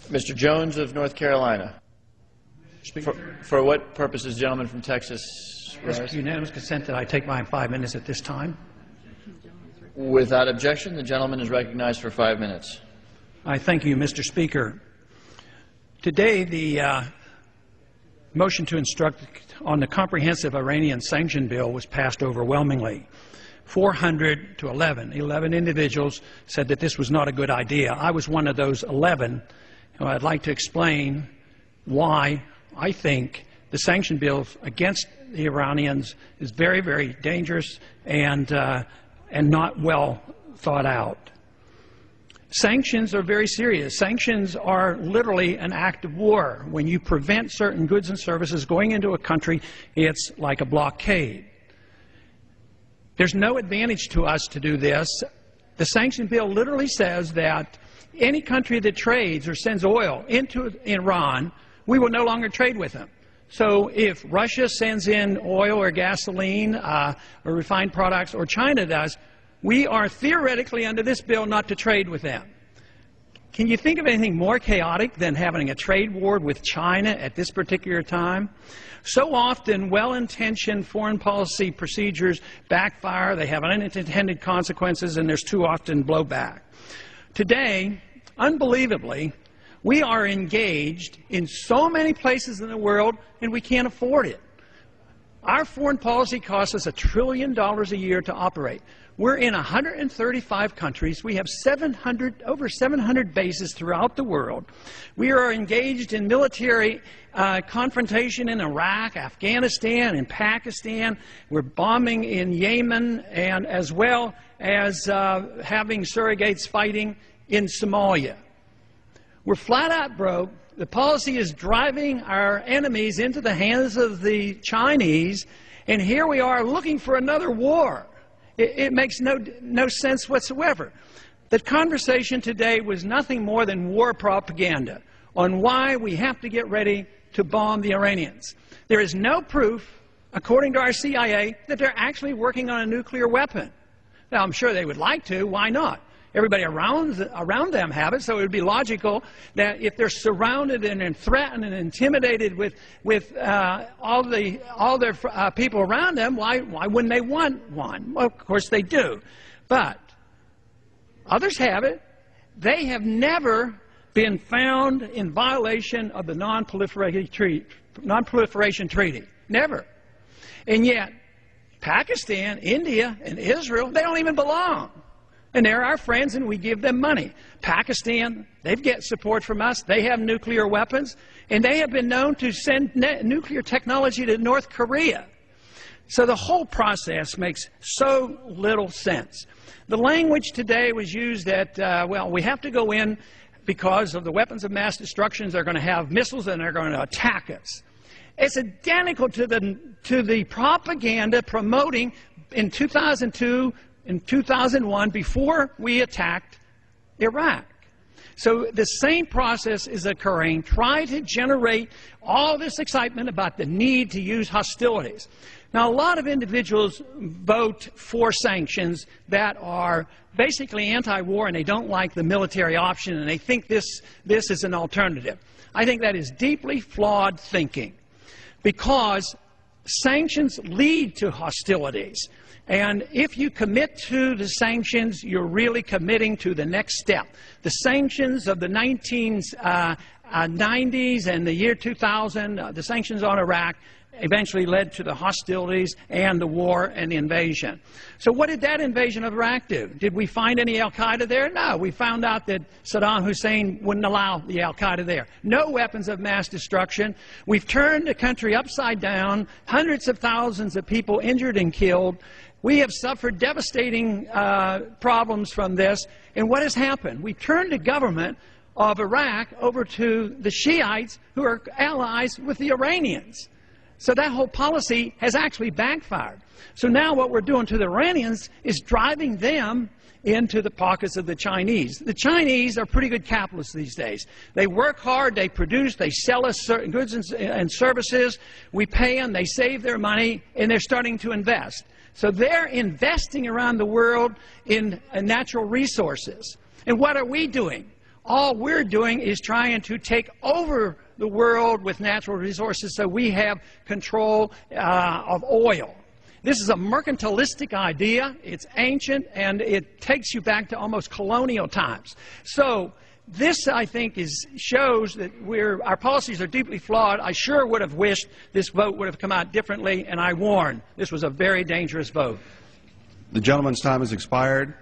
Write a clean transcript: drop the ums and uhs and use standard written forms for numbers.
Mr. Jones of North Carolina. For what purpose is the gentleman from Texas rise? Unanimous consent that I take my 5 minutes at this time. Without objection, the gentleman is recognized for 5 minutes. I thank you, Mr. Speaker. Today, the motion to instruct on the comprehensive Iranian sanction bill was passed overwhelmingly. 400 to 11. 11 individuals said that this was not a good idea. I was one of those 11, and I'd like to explain why I think the sanction bill against the Iranians is very, very dangerous and not well thought out. Sanctions are very serious. Sanctions are literally an act of war. When you prevent certain goods and services going into a country, it's like a blockade. There's no advantage to us to do this. The sanction bill literally says that any country that trades or sends oil into Iran, we will no longer trade with them. So if Russia sends in oil or gasoline or refined products, or China does, we are theoretically under this bill not to trade with them. Can you think of anything more chaotic than having a trade war with China at this particular time? So often, well-intentioned foreign policy procedures backfire, they have unintended consequences, and there's too often blowback. Today, unbelievably, we are engaged in so many places in the world, and we can't afford it. Our foreign policy costs us $1 trillion a year to operate. We're in 135 countries. We have over 700 bases throughout the world. We are engaged in military confrontation in Iraq, Afghanistan, and Pakistan. We're bombing in Yemen, and as well as having surrogates fighting in Somalia. We're flat out broke. The policy is driving our enemies into the hands of the Chinese, and here we are looking for another war. It makes no sense whatsoever. The conversation today was nothing more than war propaganda on why we have to get ready to bomb the Iranians. There is no proof, according to our CIA, that they're actually working on a nuclear weapon. Now, I'm sure they would like to. Why not? Everybody around them have it, so it would be logical that if they're surrounded and threatened and intimidated with all their people around them, why wouldn't they want one? Well, of course they do. But others have it. They have never been found in violation of the Non-Proliferation Treaty. Never. And yet, Pakistan, India, and Israel, they don't even belong. And they're our friends, and we give them money. Pakistan, they get support from us. They have nuclear weapons, and they have been known to send nuclear technology to North Korea. So the whole process makes so little sense. The language today was used that, well, we have to go in because of the weapons of mass destruction. They're going to have missiles, and they're going to attack us. It's identical to the propaganda promoting in 2002, in 2001, before we attacked Iraq. So the same process is occurring. Try to generate all this excitement about the need to use hostilities. Now, a lot of individuals vote for sanctions that are basically anti-war, and they don't like the military option, and they think this is an alternative. I think that is deeply flawed thinking, because sanctions lead to hostilities. And if you commit to the sanctions, you're really committing to the next step. The sanctions of the 1990s and the year 2000, the sanctions on Iraq, eventually led to the hostilities and the war and the invasion. So what did that invasion of Iraq do? Did we find any al-Qaeda there? No. We found out that Saddam Hussein wouldn't allow the al-Qaeda there. No weapons of mass destruction. We've turned the country upside down, hundreds of thousands of people injured and killed. We have suffered devastating problems from this. And what has happened? We turned the government of Iraq over to the Shiites, who are allies with the Iranians. So that whole policy has actually backfired. So now what we're doing to the Iranians is driving them into the pockets of the Chinese. The Chinese are pretty good capitalists these days. They work hard, they produce, they sell us certain goods and services. We pay them, they save their money, and they're starting to invest. So they're investing around the world in natural resources. And what are we doing? All we're doing is trying to take over the world with natural resources so we have control of oil. This is a mercantilistic idea. It's ancient, and it takes you back to almost colonial times. So this, I think, shows that our policies are deeply flawed. I sure would have wished this vote would have come out differently, and I warn, this was a very dangerous vote. The gentleman's time has expired.